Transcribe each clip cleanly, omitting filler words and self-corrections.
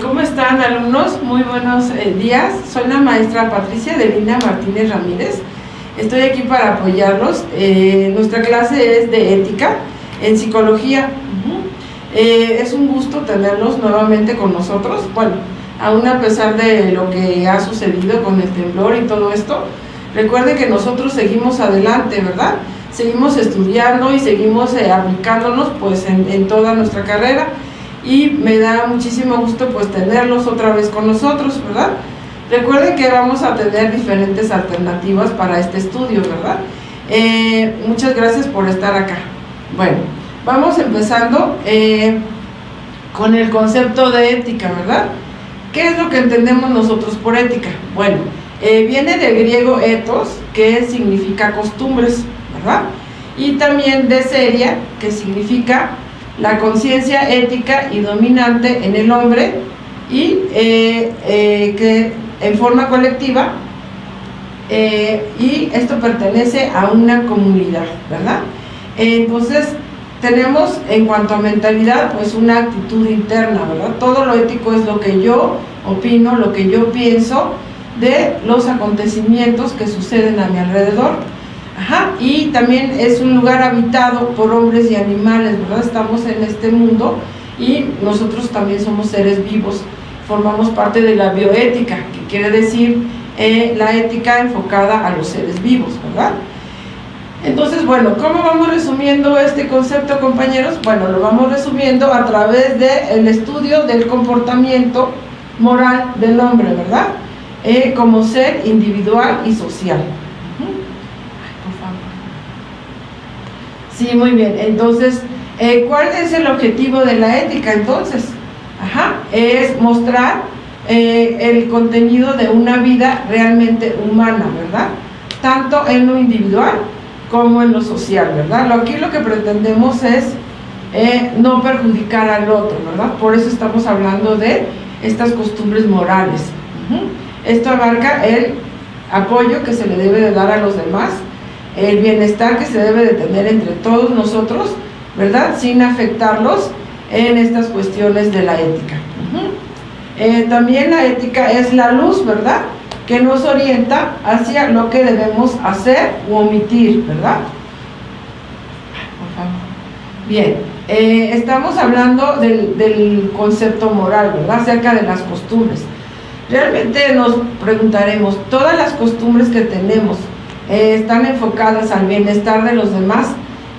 ¿Cómo están, alumnos? Muy buenos días. Soy la maestra Patricia Delina Martínez Ramírez. Estoy aquí para apoyarlos. Nuestra clase es de ética en psicología. Es un gusto tenerlos nuevamente con nosotros. Bueno, aún a pesar de lo que ha sucedido con el temblor y todo esto, recuerden que nosotros seguimos adelante, ¿verdad? Seguimos estudiando y seguimos aplicándonos pues en toda nuestra carrera. Y me da muchísimo gusto pues tenerlos otra vez con nosotros, ¿verdad? Recuerden que vamos a tener diferentes alternativas para este estudio, ¿verdad? Muchas gracias por estar acá. Bueno, vamos empezando con el concepto de ética, ¿verdad? ¿Qué es lo que entendemos nosotros por ética? Bueno, viene del griego ethos, que significa costumbres, ¿verdad? Y también de seria, que significa la conciencia ética y dominante en el hombre y que en forma colectiva y esto pertenece a una comunidad, ¿verdad? Entonces tenemos en cuanto a mentalidad pues una actitud interna, ¿verdad? Todo lo ético es lo que yo opino, lo que yo pienso de los acontecimientos que suceden a mi alrededor. Y también es un lugar habitado por hombres y animales, ¿verdad? Estamos en este mundo y nosotros también somos seres vivos, formamos parte de la bioética, que quiere decir la ética enfocada a los seres vivos, ¿verdad? Entonces, bueno, ¿cómo vamos resumiendo este concepto, compañeros? Bueno, lo vamos resumiendo a través del estudio del comportamiento moral del hombre, ¿verdad? Como ser individual y social. Sí, muy bien. Entonces, ¿cuál es el objetivo de la ética entonces? Es mostrar el contenido de una vida realmente humana, ¿verdad? Tanto en lo individual como en lo social, ¿verdad? Aquí lo que pretendemos es no perjudicar al otro, ¿verdad? Por eso estamos hablando de estas costumbres morales. Esto abarca el apoyo que se le debe de dar a los demás, el bienestar que se debe de tener entre todos nosotros, ¿verdad? Sin afectarlos en estas cuestiones de la ética. También la ética es la luz, ¿verdad? Que nos orienta hacia lo que debemos hacer u omitir, ¿verdad? Bien, estamos hablando del concepto moral, ¿verdad? Acerca de las costumbres. Realmente nos preguntaremos, ¿todas las costumbres que tenemos están enfocadas al bienestar de los demás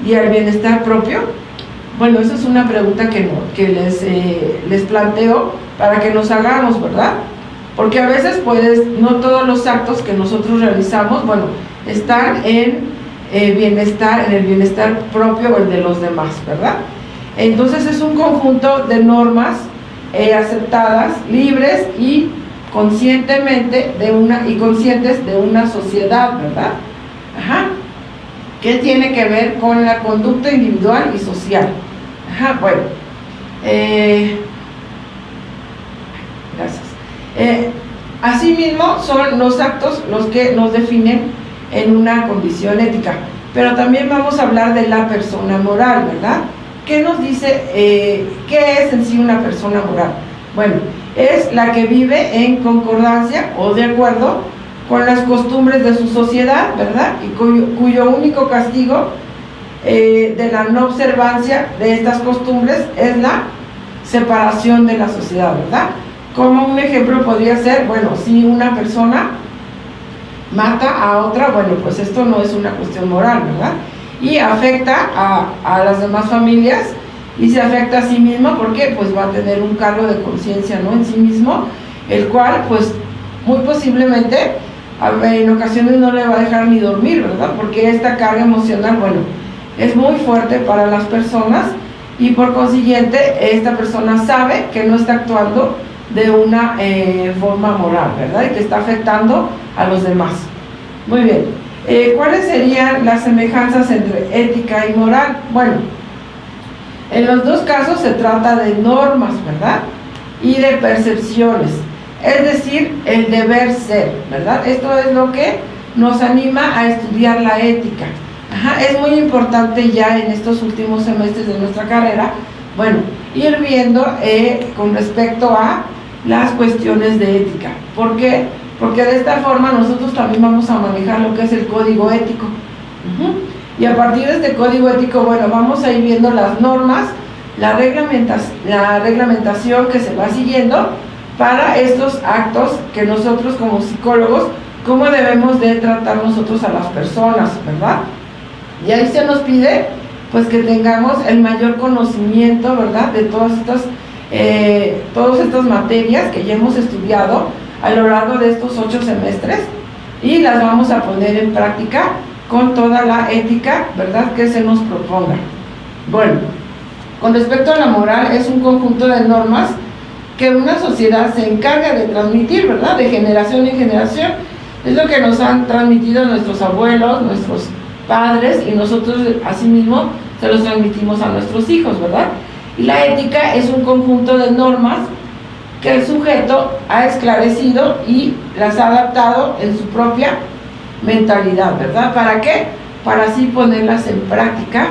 y al bienestar propio? Bueno, esa es una pregunta que les planteo para que nos hagamos, ¿verdad? Porque a veces no todos los actos que nosotros realizamos, bueno, están en el bienestar propio o el de los demás, ¿verdad? Entonces es un conjunto de normas aceptadas, libres y conscientes de una sociedad, ¿verdad? ¿Qué tiene que ver con la conducta individual y social? Bueno, gracias. Asimismo, son los actos los que nos definen en una condición ética, pero también vamos a hablar de la persona moral, ¿verdad? ¿Qué nos dice, qué es en sí una persona moral? Bueno, es la que vive en concordancia o de acuerdo con las costumbres de su sociedad, ¿verdad? Y cuyo único castigo de la no observancia de estas costumbres es la separación de la sociedad, ¿verdad? Como un ejemplo podría ser, bueno, si una persona mata a otra, bueno, pues esto no es una cuestión moral, ¿verdad? Y afecta a las demás familias y se afecta a sí mismo porque pues va a tener un cargo de conciencia, ¿no? En sí mismo, el cual pues muy posiblemente en ocasiones no le va a dejar ni dormir, ¿verdad? Porque esta carga emocional, bueno, es muy fuerte para las personas y por consiguiente esta persona sabe que no está actuando de una forma moral, ¿verdad? Y que está afectando a los demás. Muy bien. ¿Cuáles serían las semejanzas entre ética y moral? Bueno, en los dos casos se trata de normas, ¿verdad? Y de percepciones, es decir, el deber ser, ¿verdad? Esto es lo que nos anima a estudiar la ética. Es muy importante ya en estos últimos semestres de nuestra carrera, bueno, ir viendo con respecto a las cuestiones de ética. ¿Por qué? Porque de esta forma nosotros también vamos a manejar lo que es el código ético. Y a partir de este código ético, bueno, vamos a ir viendo las normas, la reglamentación que se va siguiendo para estos actos que nosotros como psicólogos, cómo debemos de tratar nosotros a las personas, ¿verdad? Y ahí se nos pide pues que tengamos el mayor conocimiento, ¿verdad?, de todas estas materias que ya hemos estudiado a lo largo de estos 8 semestres, y las vamos a poner en práctica con toda la ética, ¿verdad?, que se nos proponga. Bueno, con respecto a la moral, es un conjunto de normas que una sociedad se encarga de transmitir, ¿verdad?, de generación en generación. Es lo que nos han transmitido nuestros abuelos, nuestros padres, y nosotros asimismo se los transmitimos a nuestros hijos, ¿verdad? Y la ética es un conjunto de normas que el sujeto ha esclarecido y las ha adaptado en su propia mentalidad, ¿verdad? ¿Para qué? Para así ponerlas en práctica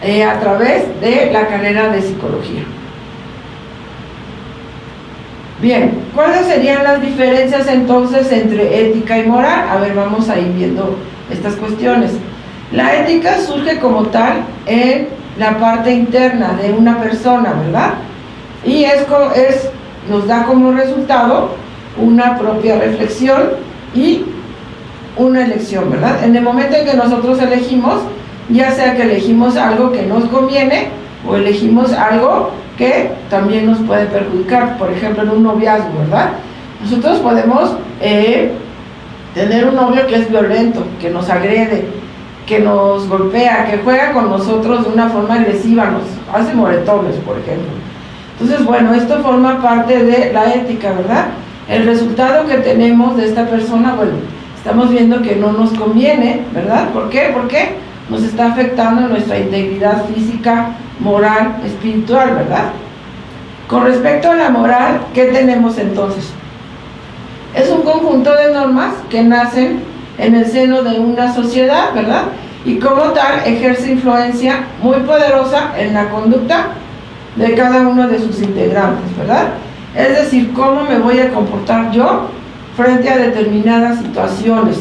a través de la carrera de psicología. Bien, ¿cuáles serían las diferencias entonces entre ética y moral? A ver, vamos a ir viendo estas cuestiones. La ética surge como tal en la parte interna de una persona, ¿verdad? Y nos da como resultado una propia reflexión y una elección, ¿verdad? En el momento en que nosotros elegimos, ya sea que elegimos algo que nos conviene o elegimos algo que también nos puede perjudicar, por ejemplo en un noviazgo, ¿verdad? Nosotros podemos tener un novio que es violento, que nos agrede, que nos golpea, que juega con nosotros de una forma agresiva, nos hace moretones, por ejemplo. Entonces, bueno, esto forma parte de la ética, ¿verdad? El resultado que tenemos de esta persona, bueno, estamos viendo que no nos conviene, ¿verdad? ¿Por qué? Porque nos está afectando nuestra integridad física, moral, espiritual, ¿verdad? Con respecto a la moral, ¿qué tenemos entonces? Es un conjunto de normas que nacen en el seno de una sociedad, ¿verdad? Y como tal ejerce influencia muy poderosa en la conducta de cada uno de sus integrantes, ¿verdad? Es decir, cómo me voy a comportar yo frente a determinadas situaciones.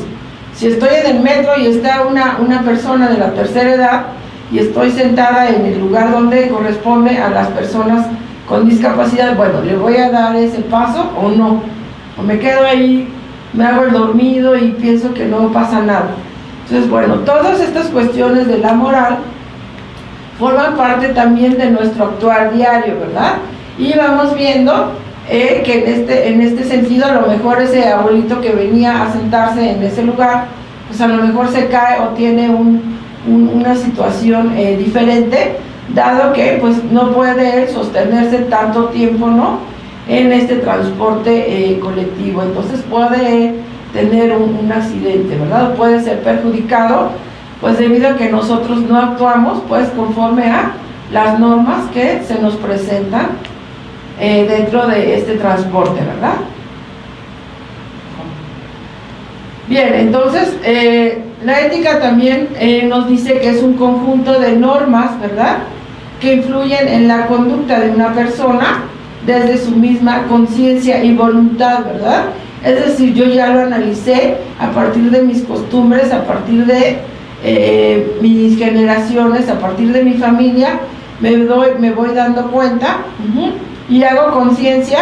Si estoy en el metro y está una persona de la tercera edad y estoy sentada en el lugar donde corresponde a las personas con discapacidad, bueno, ¿le voy a dar ese paso o no? O me quedo ahí, me hago el dormido y pienso que no pasa nada. Entonces, bueno, todas estas cuestiones de la moral forman parte también de nuestro actuar diario, ¿verdad? Y vamos viendo que en este sentido, a lo mejor ese abuelito que venía a sentarse en ese lugar, pues a lo mejor se cae o tiene una situación diferente, dado que pues no puede él sostenerse tanto tiempo, ¿no?, en este transporte colectivo. Entonces puede tener un accidente, ¿verdad? Puede ser perjudicado, pues debido a que nosotros no actuamos pues conforme a las normas que se nos presentan dentro de este transporte, ¿verdad? Bien, entonces la ética también nos dice que es un conjunto de normas, ¿verdad?, que influyen en la conducta de una persona desde su misma conciencia y voluntad, ¿verdad? Es decir, yo ya lo analicé a partir de mis costumbres, a partir de mis generaciones, a partir de mi familia, me voy dando cuenta y hago conciencia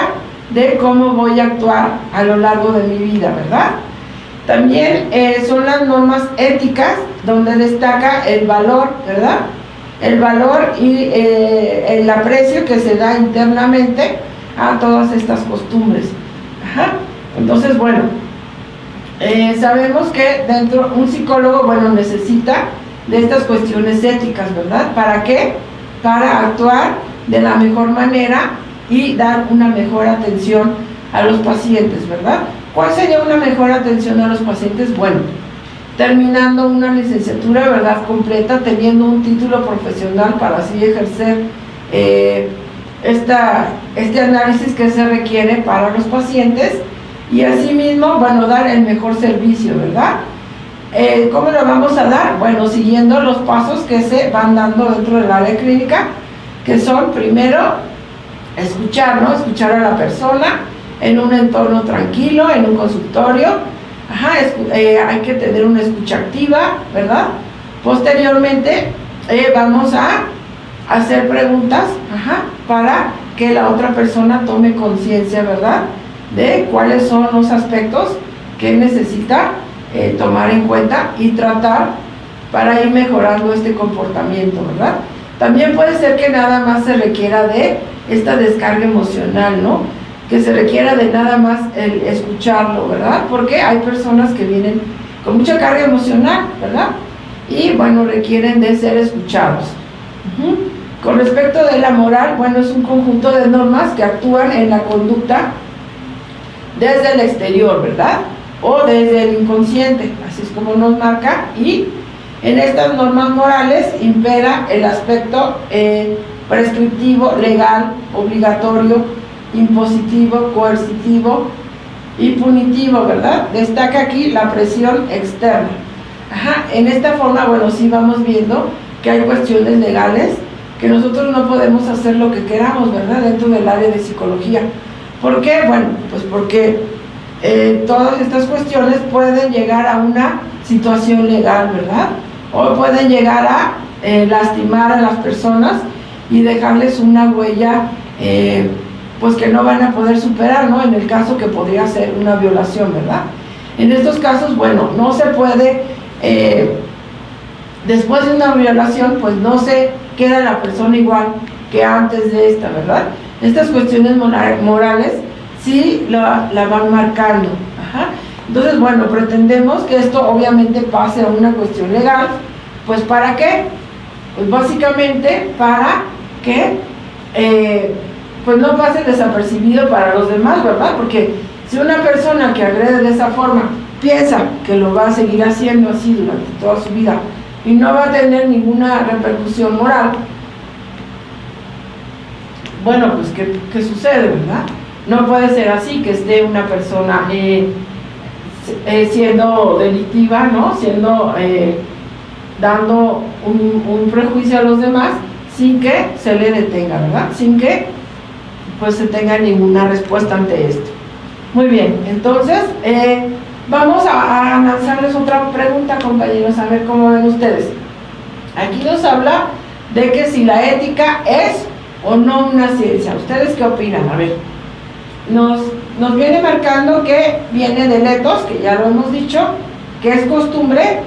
de cómo voy a actuar a lo largo de mi vida, ¿verdad? También son las normas éticas donde destaca el valor, ¿verdad? El valor y el aprecio que se da internamente a todas estas costumbres. Entonces, bueno, sabemos que dentro un psicólogo, bueno, necesita de estas cuestiones éticas, ¿verdad? ¿Para qué? Para actuar de la mejor manera y dar una mejor atención a los pacientes, ¿verdad? ¿Cuál sería una mejor atención a los pacientes? Bueno, terminando una licenciatura, ¿verdad?, completa, teniendo un título profesional para así ejercer este análisis que se requiere para los pacientes, y asimismo, bueno, dar el mejor servicio, ¿verdad? ¿Cómo lo vamos a dar? Bueno, siguiendo los pasos que se van dando dentro del área clínica, que son, primero, escuchar, ¿no? Escuchar a la persona en un entorno tranquilo, en un consultorio. Hay que tener una escucha activa, ¿verdad? Posteriormente, vamos a hacer preguntas, para que la otra persona tome conciencia, ¿verdad?, de cuáles son los aspectos que necesita tomar en cuenta y tratar para ir mejorando este comportamiento, ¿verdad? También puede ser que nada más se requiera de esta descarga emocional, ¿no? Que se requiera de nada más el escucharlo, ¿verdad? Porque hay personas que vienen con mucha carga emocional, ¿verdad? Y bueno, requieren de ser escuchados. Con respecto de la moral, bueno, es un conjunto de normas que actúan en la conducta desde el exterior, ¿verdad? O desde el inconsciente, así es como nos marca, y en estas normas morales impera el aspecto prescriptivo, legal, obligatorio, impositivo, coercitivo y punitivo, ¿verdad? Destaca aquí la presión externa. En esta forma, bueno, sí vamos viendo que hay cuestiones legales que nosotros no podemos hacer lo que queramos, ¿verdad?, dentro del área de psicología. ¿Por qué? Bueno, pues porque todas estas cuestiones pueden llegar a una situación legal, ¿verdad? O pueden llegar a lastimar a las personas y dejarles una huella pues que no van a poder superar, ¿no? En el caso que podría ser una violación, ¿verdad? En estos casos, bueno, no se puede, después de una violación, pues no se queda la persona igual que antes de esta, ¿verdad? Estas cuestiones morales sí la van marcando. Entonces, bueno, pretendemos que esto obviamente pase a una cuestión legal. ¿Pues para qué? Pues básicamente para que pues no pase desapercibido para los demás, ¿verdad? Porque si una persona que agrede de esa forma piensa que lo va a seguir haciendo así durante toda su vida y no va a tener ninguna repercusión moral, bueno, pues ¿qué sucede, verdad? No puede ser así, que esté una persona siendo delictiva, ¿no? Dando un prejuicio a los demás sin que se le detenga, ¿verdad? Sin que pues se tenga ninguna respuesta ante esto. Muy bien, entonces vamos a lanzarles otra pregunta, compañeros, a ver cómo ven ustedes. Aquí nos habla de que si la ética es o no una ciencia. ¿Ustedes qué opinan? A ver, nos viene marcando que viene del etos, que ya lo hemos dicho, que es costumbre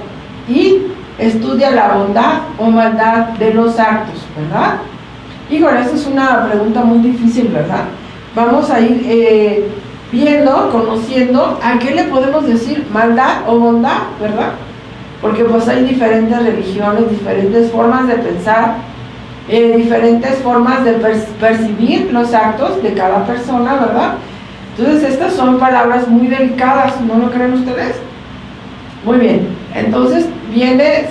y estudia la bondad o maldad de los actos, ¿verdad? Y bueno, esa es una pregunta muy difícil, ¿verdad? Vamos a ir viendo, conociendo a qué le podemos decir maldad o bondad, ¿verdad? Porque pues hay diferentes religiones, diferentes formas de pensar, diferentes formas de percibir los actos de cada persona, ¿verdad? Entonces estas son palabras muy delicadas, ¿no lo creen ustedes? Muy bien, entonces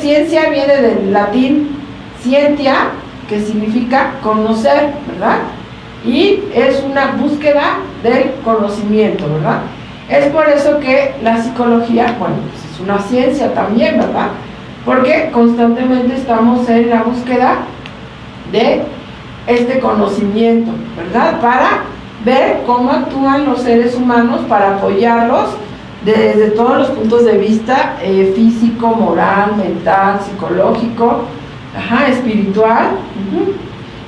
ciencia viene del latín scientia, que significa conocer, ¿verdad? Y es una búsqueda del conocimiento, ¿verdad? Es por eso que la psicología, bueno, pues es una ciencia también, ¿verdad? Porque constantemente estamos en la búsqueda de este conocimiento, ¿verdad? Para ver cómo actúan los seres humanos, para apoyarlos desde todos los puntos de vista, físico, moral, mental, psicológico, espiritual.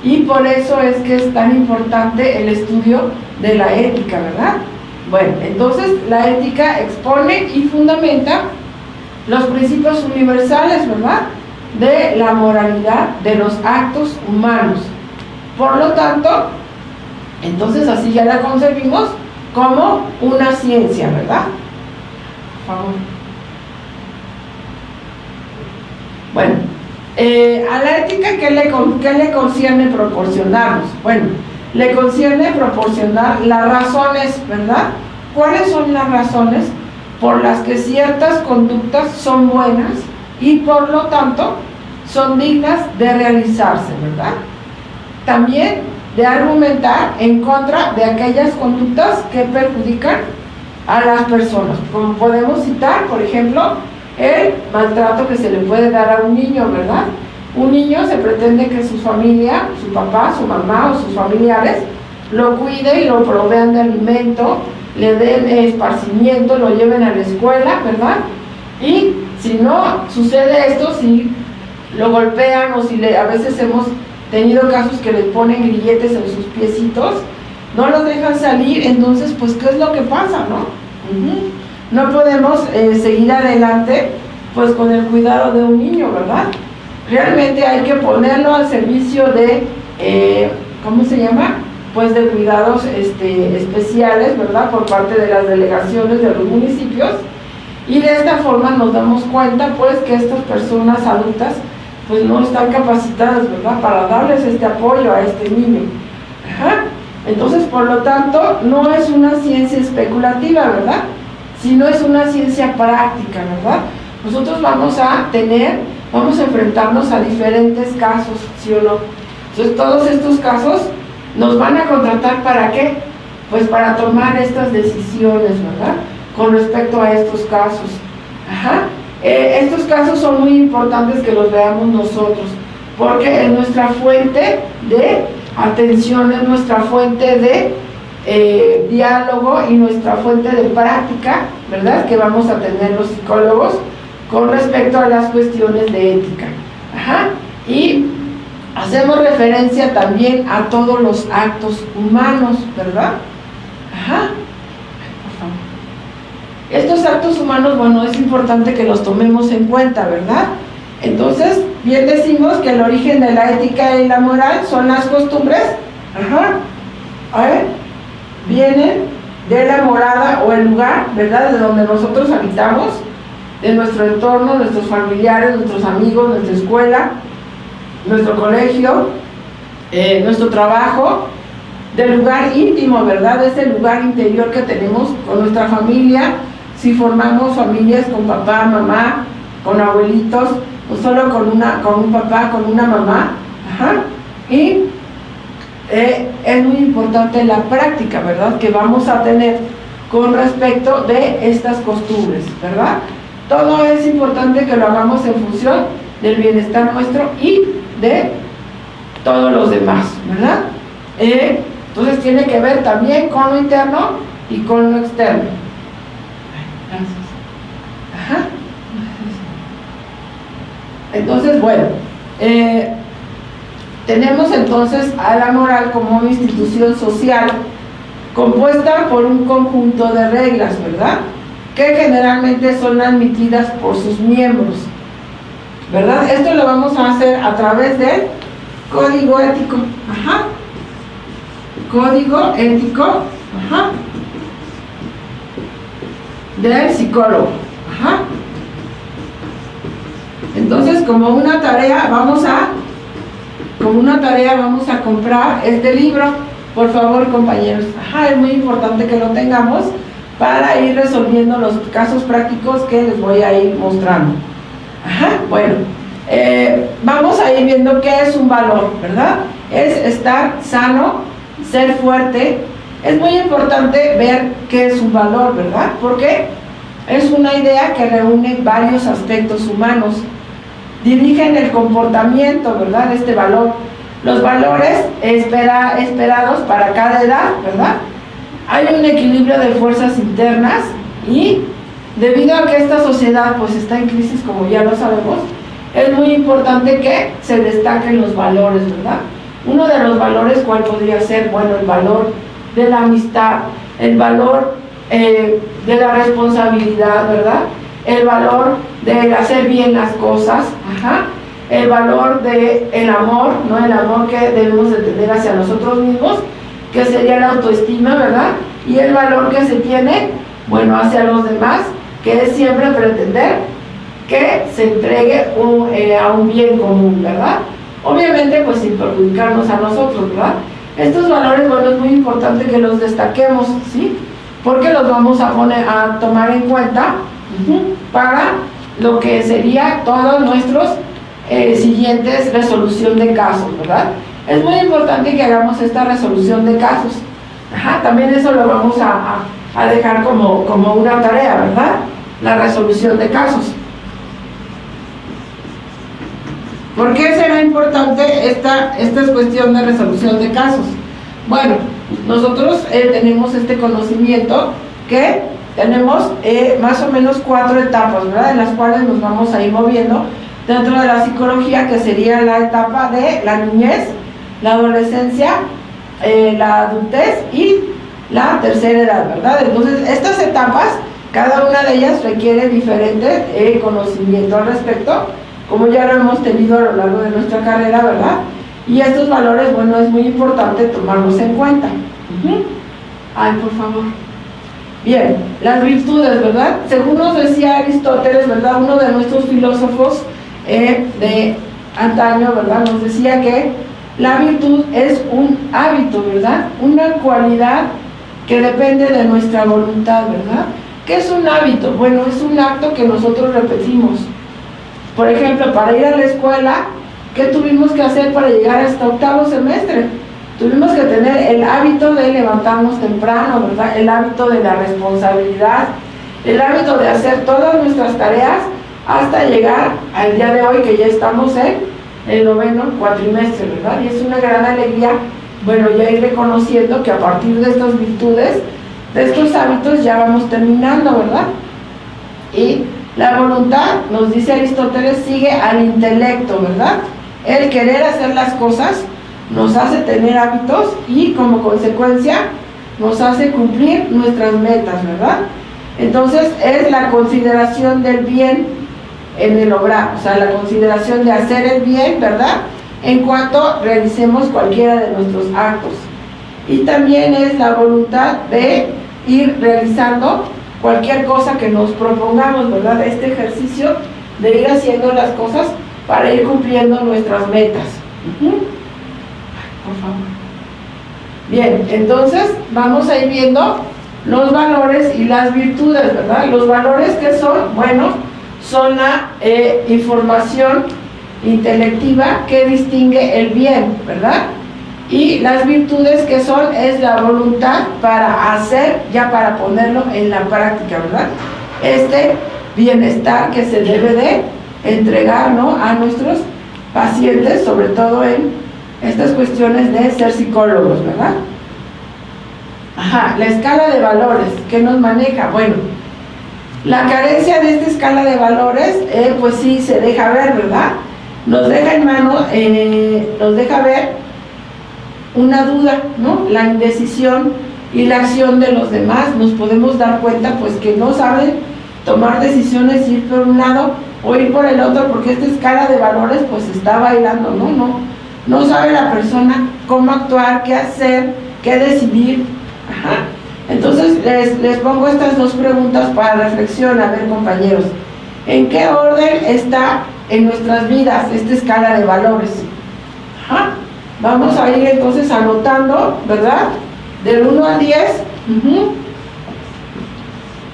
Y por eso es que es tan importante el estudio de la ética, ¿verdad? Bueno, entonces la ética expone y fundamenta los principios universales, ¿verdad?, de la moralidad de los actos humanos. Por lo tanto, entonces así ya la concebimos como una ciencia, ¿verdad? Por favor. Bueno, a la ética, ¿qué le concierne proporcionarnos? Bueno, le concierne proporcionar las razones, ¿verdad? ¿Cuáles son las razones por las que ciertas conductas son buenas y por lo tanto son dignas de realizarse, ¿verdad? También de argumentar en contra de aquellas conductas que perjudican a las personas. Como podemos citar, por ejemplo, el maltrato que se le puede dar a un niño, ¿verdad? Un niño se pretende que su familia, su papá, su mamá o sus familiares lo cuiden y lo provean de alimento, le den esparcimiento, lo lleven a la escuela, ¿verdad? Y si no sucede esto, si lo golpean o si a veces hemos tenido casos que le ponen grilletes en sus piecitos, no los dejan salir, entonces pues ¿qué es lo que pasa, no? No podemos seguir adelante pues con el cuidado de un niño, ¿verdad? Realmente hay que ponerlo al servicio de, ¿cómo se llama? Pues de cuidados especiales, ¿verdad? Por parte de las delegaciones de los municipios, y de esta forma nos damos cuenta pues que estas personas adultas pues no están capacitadas, ¿verdad? Para darles este apoyo a este niño. Entonces, por lo tanto, no es una ciencia especulativa, ¿verdad? Sino es una ciencia práctica, ¿verdad? Nosotros vamos a enfrentarnos a diferentes casos, ¿sí o no? Entonces, todos estos casos nos van a contratar ¿para qué? Pues para tomar estas decisiones, ¿verdad? Con respecto a estos casos. Estos casos son muy importantes que los veamos nosotros, porque es nuestra fuente de atención, es nuestra fuente de diálogo y nuestra fuente de práctica, ¿verdad? Que vamos a tener los psicólogos con respecto a las cuestiones de ética. Y hacemos referencia también a todos los actos humanos, ¿verdad? Estos actos humanos, bueno, es importante que los tomemos en cuenta, ¿verdad? Entonces, bien decimos que el origen de la ética y la moral son las costumbres, vienen de la morada o el lugar, ¿verdad? De donde nosotros habitamos, de nuestro entorno, nuestros familiares, nuestros amigos, nuestra escuela, nuestro colegio, nuestro trabajo, del lugar íntimo, ¿verdad? De ese lugar interior que tenemos con nuestra familia, si formamos familias con papá, mamá, con abuelitos, o solo con un papá, con una mamá. Y es muy importante la práctica, ¿verdad?, que vamos a tener con respecto de estas costumbres, ¿verdad? Todo es importante que lo hagamos en función del bienestar nuestro y de todos los demás, ¿verdad? Entonces tiene que ver también con lo interno y con lo externo. Gracias. Entonces, bueno, tenemos entonces a la moral como una institución social compuesta por un conjunto de reglas, ¿verdad?, que generalmente son admitidas por sus miembros, ¿verdad? Esto lo vamos a hacer a través del código ético. Código ético del psicólogo. Entonces, como una tarea vamos a comprar este libro, por favor, compañeros. Es muy importante que lo tengamos para ir resolviendo los casos prácticos que les voy a ir mostrando. Bueno, vamos a ir viendo qué es un valor, ¿verdad? Es estar sano, ser fuerte. Es muy importante ver qué es un valor, ¿verdad? Porque es una idea que reúne varios aspectos humanos. Dirigen el comportamiento, ¿verdad?, de este valor. Los valores esperados para cada edad, ¿verdad? Hay un equilibrio de fuerzas internas y debido a que esta sociedad pues está en crisis, como ya lo sabemos, es muy importante que se destaquen los valores, ¿verdad? Uno de los valores, ¿cuál podría ser? Bueno, el valor de la amistad, el valor de la responsabilidad, ¿verdad? El valor de hacer bien las cosas, el valor del amor, ¿no? El amor que debemos de tener hacia nosotros mismos, que sería la autoestima, ¿verdad? Y el valor que se tiene, bueno, hacia los demás, que es siempre pretender que se entregue a un bien común, ¿verdad? Obviamente, pues sin perjudicarnos a nosotros, ¿verdad? Estos valores, bueno, es muy importante que los destaquemos, ¿sí? Porque los vamos a tomar en cuenta para lo que sería todos nuestros siguientes resolución de casos, ¿verdad? Es muy importante que hagamos esta resolución de casos. También eso lo vamos a dejar como una tarea, ¿verdad? La resolución de casos. ¿Por qué será importante esta cuestión de resolución de casos? Bueno, nosotros tenemos este conocimiento que tenemos más o menos 4 etapas, ¿verdad? En las cuales nos vamos a ir moviendo dentro de la psicología, que sería la etapa de la niñez, la adolescencia, la adultez y la tercera edad, ¿verdad? Entonces, estas etapas, cada una de ellas requiere diferente conocimiento al respecto, como ya lo hemos tenido a lo largo de nuestra carrera, ¿verdad? Y estos valores, bueno, es muy importante tomarlos en cuenta. Ay, por favor. Bien, las virtudes, ¿verdad? Según nos decía Aristóteles, ¿verdad? Uno de nuestros filósofos de antaño, ¿verdad? Nos decía que la virtud es un hábito, ¿verdad? Una cualidad que depende de nuestra voluntad, ¿verdad? ¿Qué es un hábito? Bueno, es un acto que nosotros repetimos. Por ejemplo, para ir a la escuela, ¿qué tuvimos que hacer para llegar hasta 8º semestre? Tuvimos que tener el hábito de levantarnos temprano, ¿verdad? El hábito de la responsabilidad, el hábito de hacer todas nuestras tareas hasta llegar al día de hoy, que ya estamos en el 9º cuatrimestre, ¿verdad? Y es una gran alegría, bueno, ya ir reconociendo que a partir de estas virtudes, de estos hábitos, ya vamos terminando, ¿verdad? Y la voluntad, nos dice Aristóteles, sigue al intelecto, ¿verdad? El querer hacer las cosas nos hace tener hábitos y como consecuencia nos hace cumplir nuestras metas, ¿verdad? Entonces es la consideración del bien en el obrar, o sea, la consideración de hacer el bien, ¿verdad? En cuanto realicemos cualquiera de nuestros actos. Y también es la voluntad de ir realizando cualquier cosa que nos propongamos, ¿verdad? Este ejercicio de ir haciendo las cosas para ir cumpliendo nuestras metas. Por favor. Bien, entonces vamos a ir viendo los valores y las virtudes, ¿verdad? Los valores, que son, bueno, son la información intelectiva que distingue el bien, ¿verdad? Y las virtudes, que son, es la voluntad para hacer, ya para ponerlo en la práctica, ¿verdad? Este bienestar que se debe de entregar, ¿no?, a nuestros pacientes, sobre todo en estas cuestiones de ser psicólogos, ¿verdad? Ajá, la escala de valores, ¿qué nos maneja? Bueno, la carencia de esta escala de valores, pues sí se deja ver, ¿verdad? Nos deja en mano, nos deja ver una duda, ¿no? La indecisión y la acción de los demás. Nos podemos dar cuenta, pues, que no saben tomar decisiones, ir por un lado o ir por el otro, porque esta escala de valores, pues, está bailando, ¿no? No sabe la persona cómo actuar, qué hacer, qué decidir. Ajá. Entonces, les pongo estas 2 preguntas para reflexión. A ver, compañeros, ¿en qué orden está en nuestras vidas esta escala de valores? Ajá. Vamos a ir entonces anotando, ¿verdad? Del 1 al 10.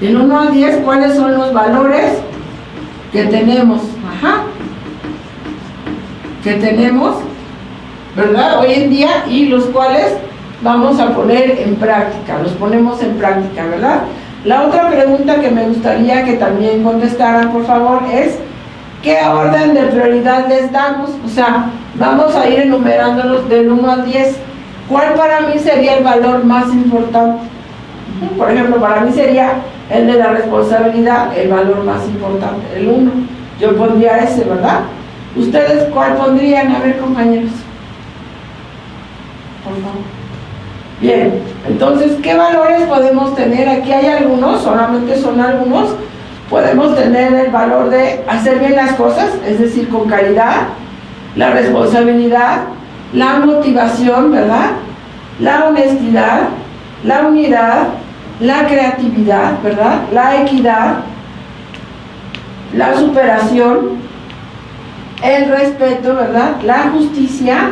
Del 1 al 10, ¿cuáles son los valores que tenemos? Ajá. Que tenemos, ¿verdad? Hoy en día, y los cuales vamos a poner en práctica, los ponemos en práctica, ¿verdad? La otra pregunta que me gustaría que también contestaran, por favor, es ¿qué orden de prioridad les damos? O sea, vamos a ir enumerándolos del 1 al 10. ¿Cuál para mí sería el valor más importante? Por ejemplo, para mí sería el de la responsabilidad, el valor más importante, el 1. Yo pondría ese, ¿verdad? ¿Ustedes cuál pondrían? A ver, compañeros. Por favor. Bien, entonces, ¿qué valores podemos tener? Aquí hay algunos, solamente son algunos. Podemos tener el valor de hacer bien las cosas, es decir, con calidad, la responsabilidad, la motivación, ¿verdad? La honestidad, la unidad, la creatividad, ¿verdad? La equidad, la superación, el respeto, ¿verdad? La justicia,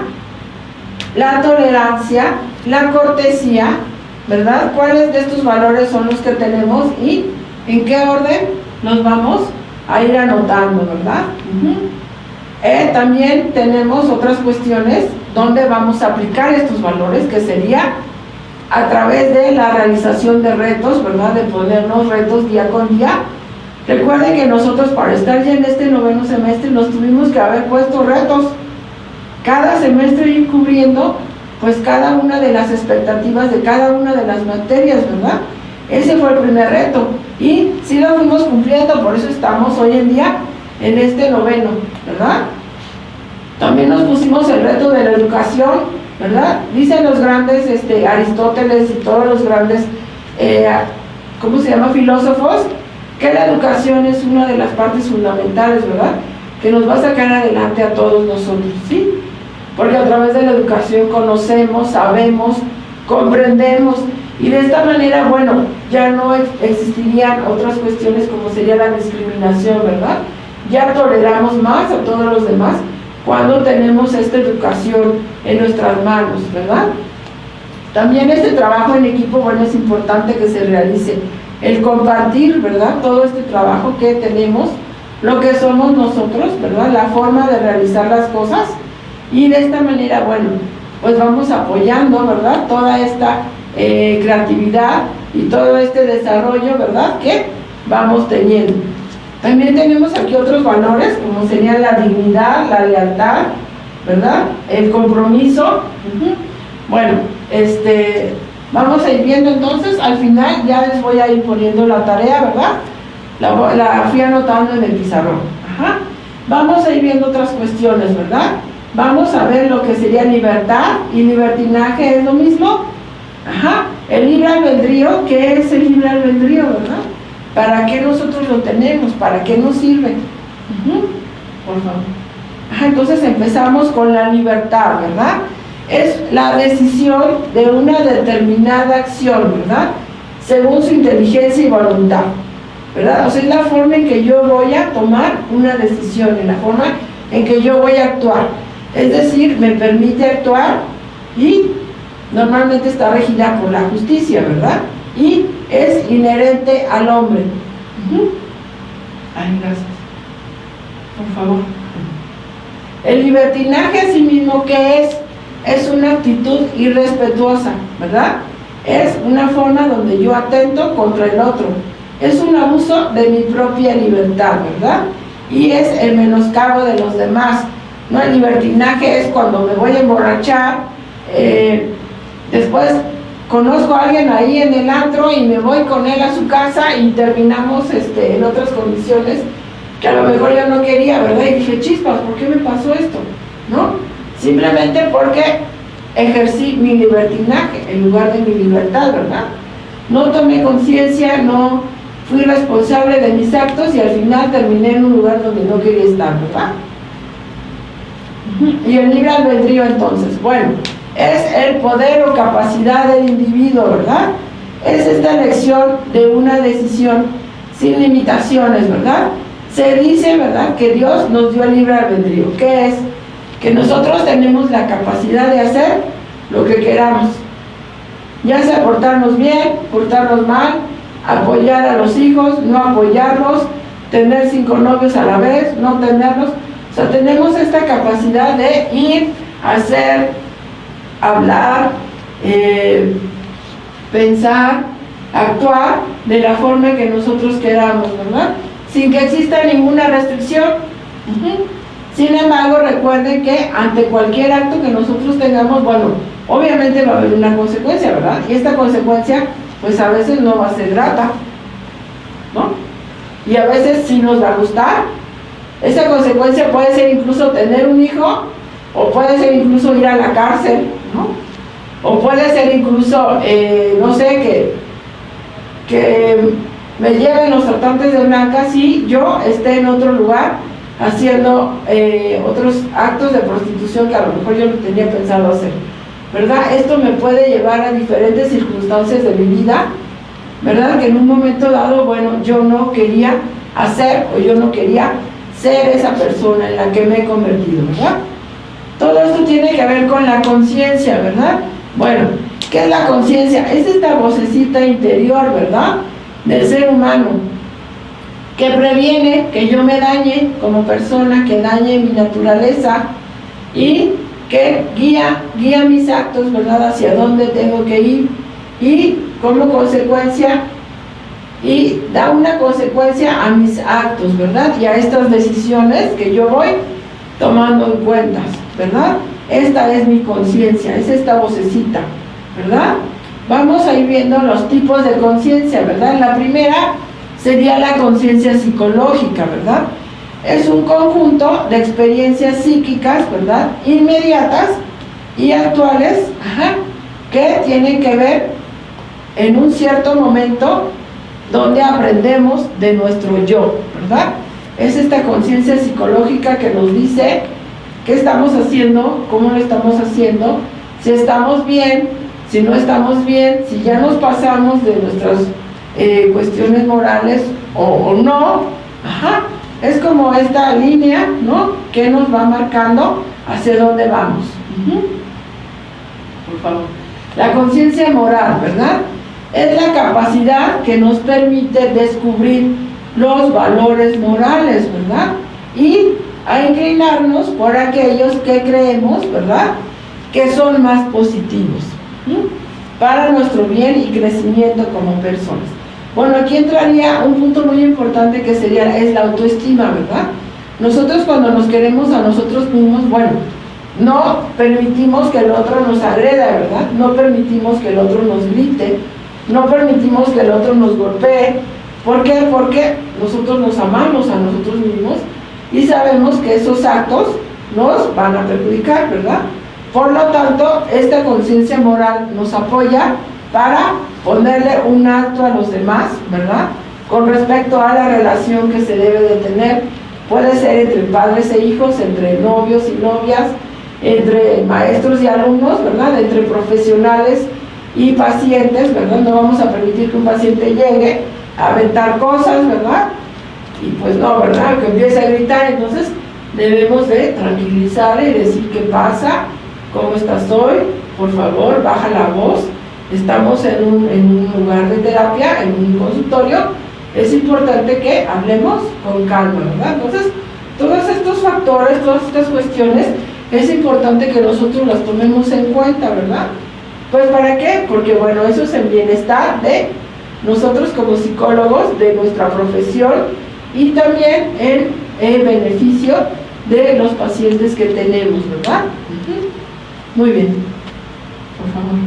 la tolerancia, la cortesía, ¿verdad? ¿Cuáles de estos valores son los que tenemos y en qué orden nos vamos a ir anotando, ¿verdad? También tenemos otras cuestiones donde vamos a aplicar estos valores, que sería a través de la realización de retos, ¿verdad? De ponernos retos día con día. Recuerden que nosotros, para estar ya en este noveno semestre, nos tuvimos que haber puesto retos. Cada semestre ir cubriendo pues cada una de las expectativas de cada una de las materias, ¿verdad? Ese fue el primer reto y sí lo fuimos cumpliendo, por eso estamos hoy en día en este noveno, ¿verdad? También nos pusimos el reto de la educación, ¿verdad? Dicen los grandes Aristóteles y todos los grandes ¿cómo se llama? Filósofos, que la educación es una de las partes fundamentales, ¿verdad? Que nos va a sacar adelante a todos nosotros, ¿sí? Porque a través de la educación conocemos, sabemos, comprendemos, y de esta manera, bueno, ya no existirían otras cuestiones como sería la discriminación, ¿verdad? Ya toleramos más a todos los demás cuando tenemos esta educación en nuestras manos, ¿verdad? También este trabajo en equipo, bueno, es importante que se realice, el compartir, ¿verdad? Todo este trabajo que tenemos, lo que somos nosotros, ¿verdad? La forma de realizar las cosas. Y de esta manera, bueno, pues vamos apoyando, ¿verdad? Toda esta creatividad y todo este desarrollo, ¿verdad? Que vamos teniendo. También tenemos aquí otros valores, como serían la dignidad, la lealtad, ¿verdad? El compromiso. Bueno, vamos a ir viendo entonces, al final ya les voy a ir poniendo la tarea, ¿verdad? La fui anotando en el pizarrón. Ajá. Vamos a ir viendo otras cuestiones, ¿verdad? Vamos a ver lo que sería libertad y libertinaje, ¿es lo mismo? Ajá. El libre albedrío, ¿qué es el libre albedrío, verdad? ¿Para qué nosotros lo tenemos? ¿Para qué nos sirve? Por favor. Ajá, entonces empezamos con la libertad, ¿verdad? Es la decisión de una determinada acción, ¿verdad? Según su inteligencia y voluntad, ¿verdad? O sea, es la forma en que yo voy a tomar una decisión, en la forma en que yo voy a actuar. Es decir, me permite actuar y normalmente está regida por la justicia, ¿verdad? Y es inherente al hombre. Ay, gracias. Por favor. El libertinaje, asimismo, ¿qué es? Es una actitud irrespetuosa, ¿verdad? Es una forma donde yo atento contra el otro. Es un abuso de mi propia libertad, ¿verdad? Y es el menoscabo de los demás. ¿No? El libertinaje es cuando me voy a emborrachar, después conozco a alguien ahí en el antro y me voy con él a su casa y terminamos en otras condiciones que a lo mejor yo no quería, ¿verdad? Y dije, chispas, ¿por qué me pasó esto? ¿No? Simplemente porque ejercí mi libertinaje en lugar de mi libertad, ¿verdad? No tomé conciencia, no fui responsable de mis actos y al final terminé en un lugar donde no quería estar, ¿verdad? Y el libre albedrío, entonces, bueno, es el poder o capacidad del individuo, ¿verdad? Es esta elección de una decisión sin limitaciones, ¿verdad? Se dice, ¿verdad?, que Dios nos dio el libre albedrío. ¿Qué es? Que nosotros tenemos la capacidad de hacer lo que queramos, ya sea portarnos bien, portarnos mal, apoyar a los hijos, no apoyarlos, tener 5 novios a la vez, no tenerlos. O sea, tenemos esta capacidad de ir, hacer, hablar, pensar, actuar de la forma que nosotros queramos, ¿verdad? Sin que exista ninguna restricción. Sin embargo, recuerden que ante cualquier acto que nosotros tengamos, bueno, obviamente va a haber una consecuencia, ¿verdad? Y esta consecuencia, pues a veces no va a ser grata, ¿no? Y a veces sí nos va a gustar. Esa consecuencia puede ser incluso tener un hijo, o puede ser incluso ir a la cárcel, ¿no? O puede ser incluso, no sé, que me lleven los tratantes de blancas y yo esté en otro lugar haciendo otros actos de prostitución que a lo mejor yo no tenía pensado hacer, ¿verdad? Esto me puede llevar a diferentes circunstancias de mi vida, ¿verdad? Que en un momento dado, bueno, yo no quería hacer o yo no quería ser esa persona en la que me he convertido, ¿verdad? Todo esto tiene que ver con la conciencia, ¿verdad? Bueno, ¿qué es la conciencia? Es esta vocecita interior, ¿verdad?, del ser humano, que previene que yo me dañe como persona, que dañe mi naturaleza y que guía mis actos, ¿verdad?, hacia dónde tengo que ir, y como consecuencia, y da una consecuencia a mis actos, ¿verdad? Y a estas decisiones que yo voy tomando en cuenta, ¿verdad? Esta es mi conciencia, es esta vocecita, ¿verdad? Vamos a ir viendo los tipos de conciencia, ¿verdad? La primera sería la conciencia psicológica, ¿verdad? Es un conjunto de experiencias psíquicas, ¿verdad? Inmediatas y actuales, que tienen que ver en un cierto momento donde aprendemos de nuestro yo, ¿verdad? Es esta conciencia psicológica que nos dice qué estamos haciendo, cómo lo estamos haciendo, si estamos bien, si no estamos bien, si ya nos pasamos de nuestras cuestiones morales o no. Es como esta línea, ¿no?, que nos va marcando hacia dónde vamos. Por favor. La conciencia moral, ¿verdad? Es la capacidad que nos permite descubrir los valores morales, ¿verdad? Y a inclinarnos por aquellos que creemos, ¿verdad?, que son más positivos para nuestro bien y crecimiento como personas. Bueno, aquí entraría un punto muy importante que sería, es la autoestima, ¿verdad? Nosotros cuando nos queremos a nosotros mismos, bueno, no permitimos que el otro nos agreda, ¿verdad? No permitimos que el otro nos grite, no permitimos que el otro nos golpee. ¿Por qué? Porque nosotros nos amamos a nosotros mismos y sabemos que esos actos nos van a perjudicar, ¿verdad? Por lo tanto, esta conciencia moral nos apoya para ponerle un alto a los demás, ¿verdad?, con respecto a la relación que se debe de tener. Puede ser entre padres e hijos, entre novios y novias, entre maestros y alumnos, ¿verdad?, entre profesionales y pacientes, ¿verdad? No vamos a permitir que un paciente llegue a aventar cosas, ¿verdad? Y pues no, ¿verdad?, que empiece a gritar. Entonces debemos de tranquilizarle y decir: ¿qué pasa? ¿Cómo estás hoy? Por favor, baja la voz. Estamos en un lugar de terapia, en un consultorio. Es importante que hablemos con calma, ¿verdad? Entonces, todos estos factores, todas estas cuestiones, es importante que nosotros las tomemos en cuenta, ¿verdad? Pues ¿para qué? Porque bueno, eso es en bienestar de nosotros como psicólogos, de nuestra profesión, y también en beneficio de los pacientes que tenemos, ¿verdad? Muy bien, por favor.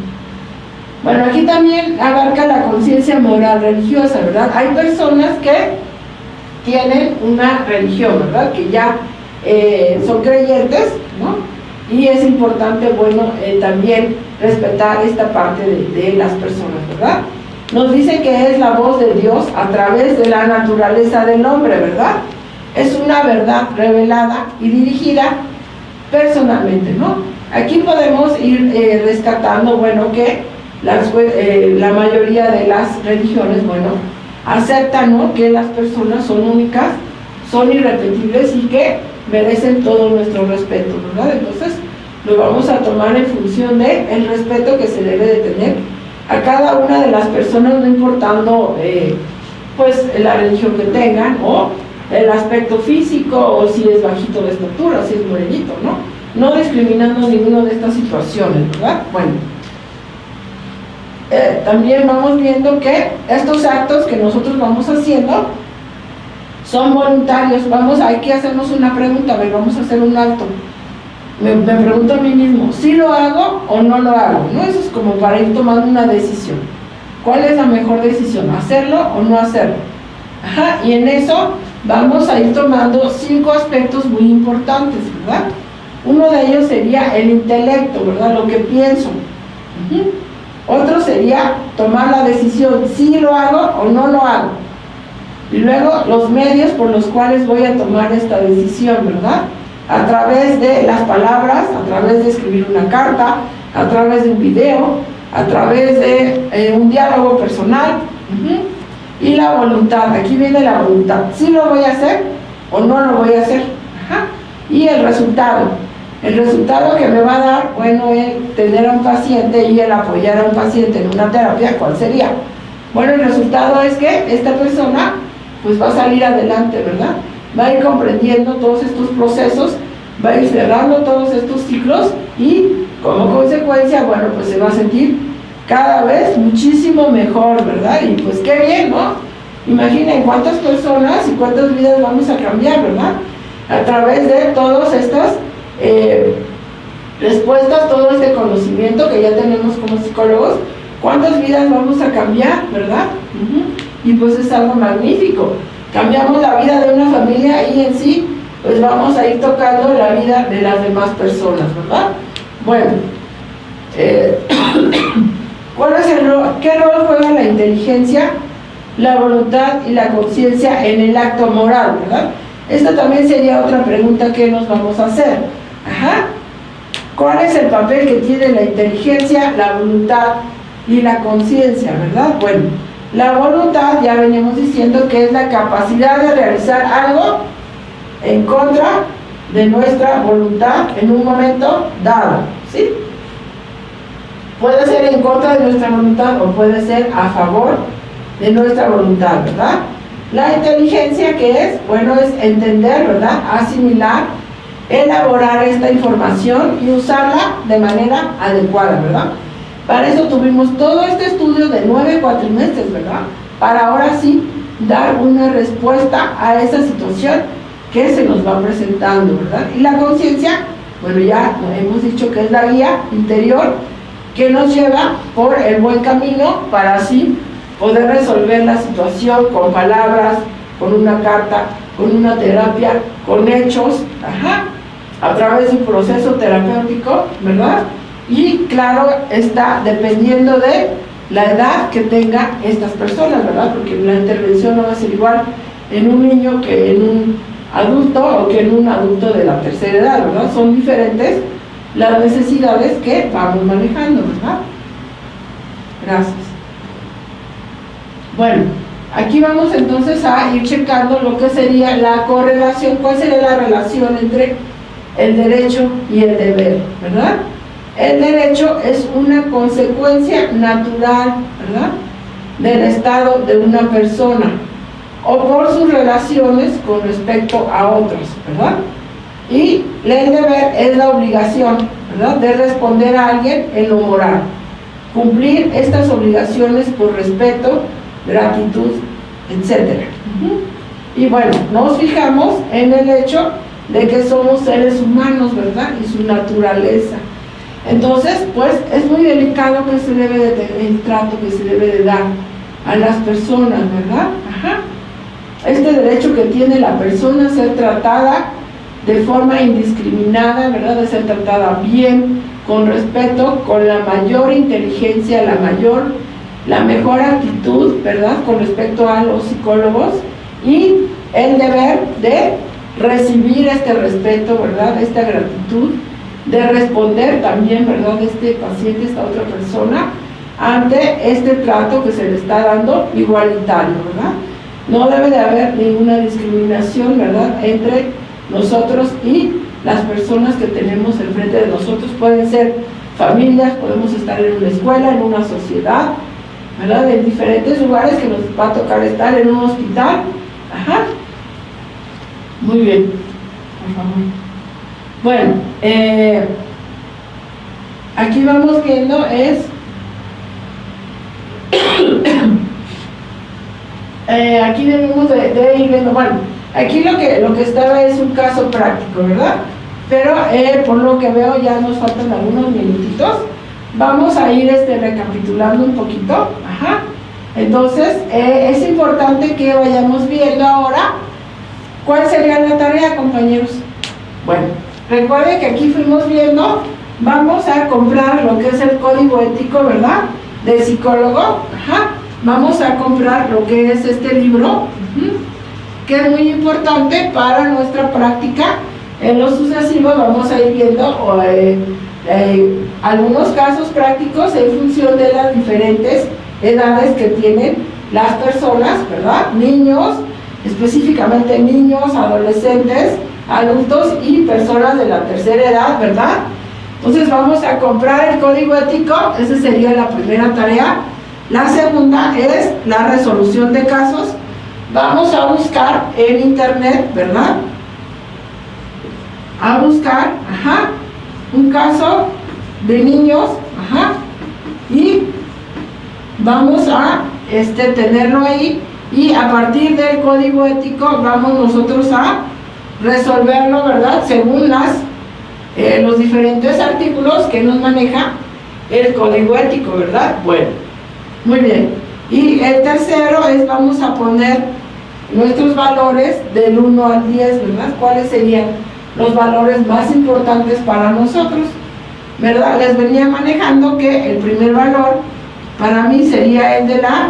Bueno, aquí también abarca la conciencia moral religiosa, ¿verdad? Hay personas que tienen una religión, ¿verdad?, que ya son creyentes, ¿no? Y es importante, bueno, también respetar esta parte de las personas, ¿verdad? Nos dice que es la voz de Dios a través de la naturaleza del hombre, ¿verdad? Es una verdad revelada y dirigida personalmente, ¿no? Aquí podemos ir rescatando, bueno, que la mayoría de las religiones, bueno, aceptan, ¿no?, que las personas son únicas, son irrepetibles y que merecen todo nuestro respeto, ¿verdad? Entonces lo vamos a tomar en función del respeto que se debe de tener a cada una de las personas, no importando pues la religión que tengan, o el aspecto físico, o si es bajito de estatura, o si es morenito, no discriminando ninguna de estas situaciones, ¿verdad? Bueno, también vamos viendo que estos actos que nosotros vamos haciendo son voluntarios. Aquí hacemos una pregunta, a ver, vamos a hacer un alto. Me pregunto a mí mismo, ¿sí lo hago o no lo hago? ¿No? Eso es como para ir tomando una decisión. ¿Cuál es la mejor decisión? ¿Hacerlo o no hacerlo? Y en eso vamos a ir tomando 5 aspectos muy importantes, ¿verdad? Uno de ellos sería el intelecto, ¿verdad?, lo que pienso. Otro sería tomar la decisión, ¿sí lo hago o no lo hago? Y luego los medios por los cuales voy a tomar esta decisión, ¿verdad? A través de las palabras, a través de escribir una carta, a través de un video, a través de un diálogo personal. Y la voluntad, aquí viene la voluntad, ¿sí lo voy a hacer o no lo voy a hacer? Y el resultado que me va a dar, bueno, el tener a un paciente y el apoyar a un paciente en una terapia, ¿cuál sería? Bueno, el resultado es que esta persona pues va a salir adelante, ¿verdad? Va a ir comprendiendo todos estos procesos, va a ir cerrando todos estos ciclos y como consecuencia, bueno, pues se va a sentir cada vez muchísimo mejor, ¿verdad? Y pues qué bien, ¿no? Imaginen cuántas personas y cuántas vidas vamos a cambiar, ¿verdad? A través de todas estas respuestas, todo este conocimiento que ya tenemos como psicólogos, cuántas vidas vamos a cambiar, ¿verdad? Y pues es algo magnífico. Cambiamos la vida de una familia y en sí, pues vamos a ir tocando la vida de las demás personas, ¿verdad? Bueno, ¿cuál es el rol? ¿Qué rol juega la inteligencia, la voluntad y la conciencia en el acto moral, ¿verdad? Esta también sería otra pregunta que nos vamos a hacer. ¿Cuál es el papel que tiene la inteligencia, la voluntad y la conciencia, verdad? Bueno, la voluntad ya veníamos diciendo que es la capacidad de realizar algo en contra de nuestra voluntad en un momento dado, ¿sí? Puede ser en contra de nuestra voluntad o puede ser a favor de nuestra voluntad, ¿verdad? La inteligencia, que es, bueno, es entender, ¿verdad? Asimilar, elaborar esta información y usarla de manera adecuada, ¿verdad? Para eso tuvimos todo este estudio de 9 cuatrimestres, ¿verdad? Para ahora sí dar una respuesta a esa situación que se nos va presentando, ¿verdad? Y la conciencia, bueno, ya hemos dicho que es la guía interior que nos lleva por el buen camino para así poder resolver la situación con palabras, con una carta, con una terapia, con hechos, a través de un proceso terapéutico, ¿verdad? Y claro, está dependiendo de la edad que tengan estas personas, ¿verdad? Porque la intervención no va a ser igual en un niño que en un adulto o que en un adulto de la tercera edad, ¿verdad? Son diferentes las necesidades que vamos manejando, ¿verdad? Gracias. Bueno, aquí vamos entonces a ir checando lo que sería la correlación, cuál sería la relación entre el derecho y el deber, ¿verdad? El derecho es una consecuencia natural, ¿verdad?, del estado de una persona o por sus relaciones con respecto a otros, ¿verdad? Y el deber es la obligación, ¿verdad?, de responder a alguien en lo moral, cumplir estas obligaciones por respeto, gratitud, etc. Y bueno, nos fijamos en el hecho de que somos seres humanos, ¿verdad?, y su naturaleza. Entonces, pues, es muy delicado que se debe de tener el trato que se debe de dar a las personas, ¿verdad? Este derecho que tiene la persona a ser tratada de forma indiscriminada, ¿verdad?, de ser tratada bien, con respeto, con la mayor inteligencia, la mejor actitud, ¿verdad?, con respecto a los psicólogos, y el deber de recibir este respeto, ¿verdad?, esta gratitud, de responder también, ¿verdad?, este paciente, esta otra persona, ante este trato que se le está dando igualitario, ¿verdad? No debe de haber ninguna discriminación, ¿verdad?, entre nosotros y las personas que tenemos enfrente de nosotros. Pueden ser familias, podemos estar en una escuela, en una sociedad, ¿verdad?, en diferentes lugares que nos va a tocar estar, en un hospital. Muy bien, por favor. Bueno, aquí vamos viendo aquí debemos de ir viendo, bueno, aquí lo que estaba es un caso práctico, ¿verdad? Pero por lo que veo ya nos faltan algunos minutitos. Vamos a ir recapitulando un poquito. Entonces, es importante que vayamos viendo ahora cuál sería la tarea, compañeros. Bueno, recuerden que aquí fuimos viendo, vamos a comprar lo que es el código ético, ¿verdad?, de psicólogo. Vamos a comprar lo que es este libro, que es muy importante para nuestra práctica. En lo sucesivo vamos a ir viendo algunos casos prácticos en función de las diferentes edades que tienen las personas, ¿verdad? Niños, específicamente niños, adolescentes, adultos y personas de la tercera edad, ¿verdad? Entonces vamos a comprar el código ético, esa sería la primera tarea. La segunda es la resolución de casos. Vamos a buscar en internet, ¿verdad?, a buscar, un caso de niños, y vamos a tenerlo ahí, y a partir del código ético vamos nosotros a resolverlo, ¿verdad? Según los diferentes artículos que nos maneja el código ético, ¿verdad? Bueno, muy bien. Y el tercero es, vamos a poner nuestros valores del 1 al 10, ¿verdad? ¿Cuáles serían los valores más importantes para nosotros? ¿Verdad? Les venía manejando que el primer valor para mí sería el de la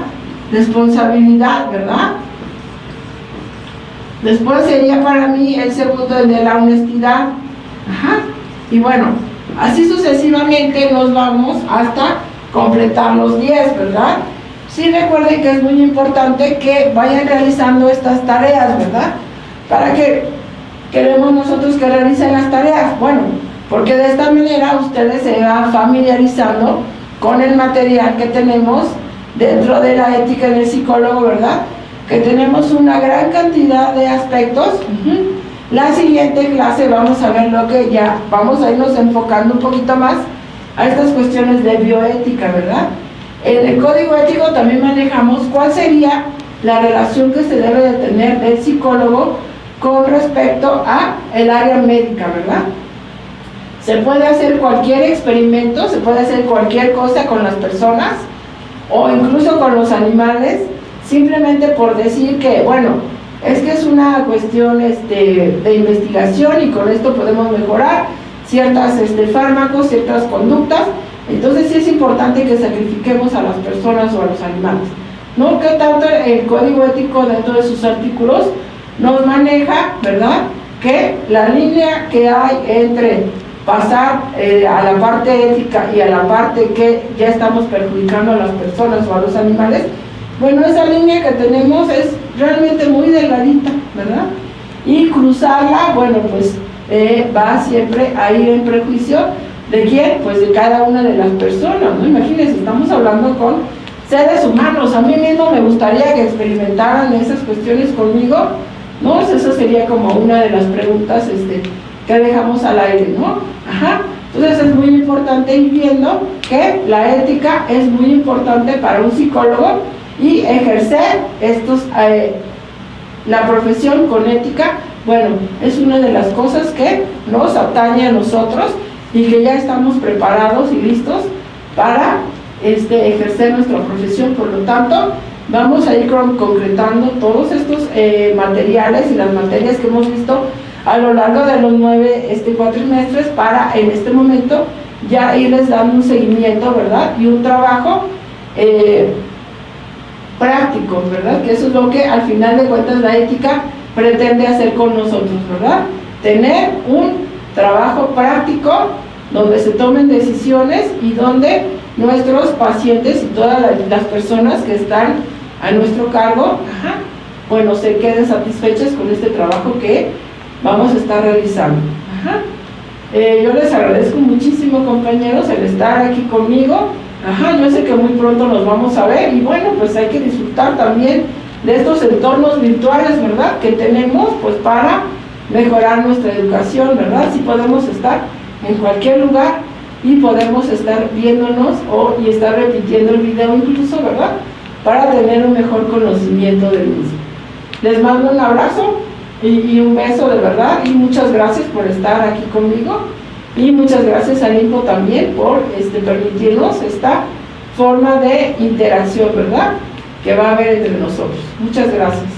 responsabilidad, ¿verdad? Después sería para mí el segundo el de la honestidad. Ajá. Y bueno, así sucesivamente nos vamos hasta completar los 10, ¿verdad? Sí, recuerden que es muy importante que vayan realizando estas tareas, ¿verdad? ¿Para qué queremos nosotros que realicen las tareas? Bueno, porque de esta manera ustedes se van familiarizando con el material que tenemos dentro de la ética del psicólogo, ¿verdad? Que tenemos una gran cantidad de aspectos. La siguiente clase vamos a ver lo que ya vamos a irnos enfocando un poquito más a estas cuestiones de bioética, ¿verdad? En el código ético también manejamos cuál sería la relación que se debe de tener del psicólogo con respecto a el área médica, ¿verdad? Se puede hacer cualquier experimento, se puede hacer cualquier cosa con las personas o incluso con los animales, simplemente por decir que, bueno, es que es una cuestión de investigación y con esto podemos mejorar ciertas fármacos, ciertas conductas. Entonces sí es importante que sacrifiquemos a las personas o a los animales, ¿no? Que tanto el código ético dentro de sus artículos nos maneja, ¿verdad? Que la línea que hay entre pasar a la parte ética y a la parte que ya estamos perjudicando a las personas o a los animales, bueno, esa línea que tenemos es realmente muy delgadita, ¿verdad? Y cruzarla, bueno, pues va siempre a ir en prejuicio ¿de quién? Pues de cada una de las personas, ¿no? Imagínense, estamos hablando con seres humanos. A mí mismo me gustaría que experimentaran esas cuestiones conmigo, ¿no? Esa sería como una de las preguntas que dejamos al aire, ¿no? Ajá. Entonces es muy importante ir viendo que la ética es muy importante para un psicólogo y ejercer la profesión con ética, bueno, es una de las cosas que nos atañe a nosotros y que ya estamos preparados y listos para ejercer nuestra profesión. Por lo tanto, vamos a ir concretando todos estos materiales y las materias que hemos visto a lo largo de los 9 cuatrimestres para en este momento ya irles dando un seguimiento, ¿verdad? Y un trabajo práctico, ¿verdad? Que eso es lo que al final de cuentas la ética pretende hacer con nosotros, ¿verdad? Tener un trabajo práctico donde se tomen decisiones y donde nuestros pacientes y todas las personas que están a nuestro cargo, bueno, se queden satisfechas con este trabajo que vamos a estar realizando. Yo les agradezco muchísimo, compañeros, el estar aquí conmigo. Yo sé que muy pronto nos vamos a ver y bueno, pues hay que disfrutar también de estos entornos virtuales, ¿verdad? Que tenemos pues para mejorar nuestra educación, ¿verdad? Si podemos estar en cualquier lugar y podemos estar viéndonos y estar repitiendo el video incluso, ¿verdad? Para tener un mejor conocimiento del mismo. Les mando un abrazo y un beso de verdad y muchas gracias por estar aquí conmigo y muchas gracias a Nico también por permitirnos esta forma de interacción, ¿verdad? Que va a haber entre nosotros. Muchas gracias.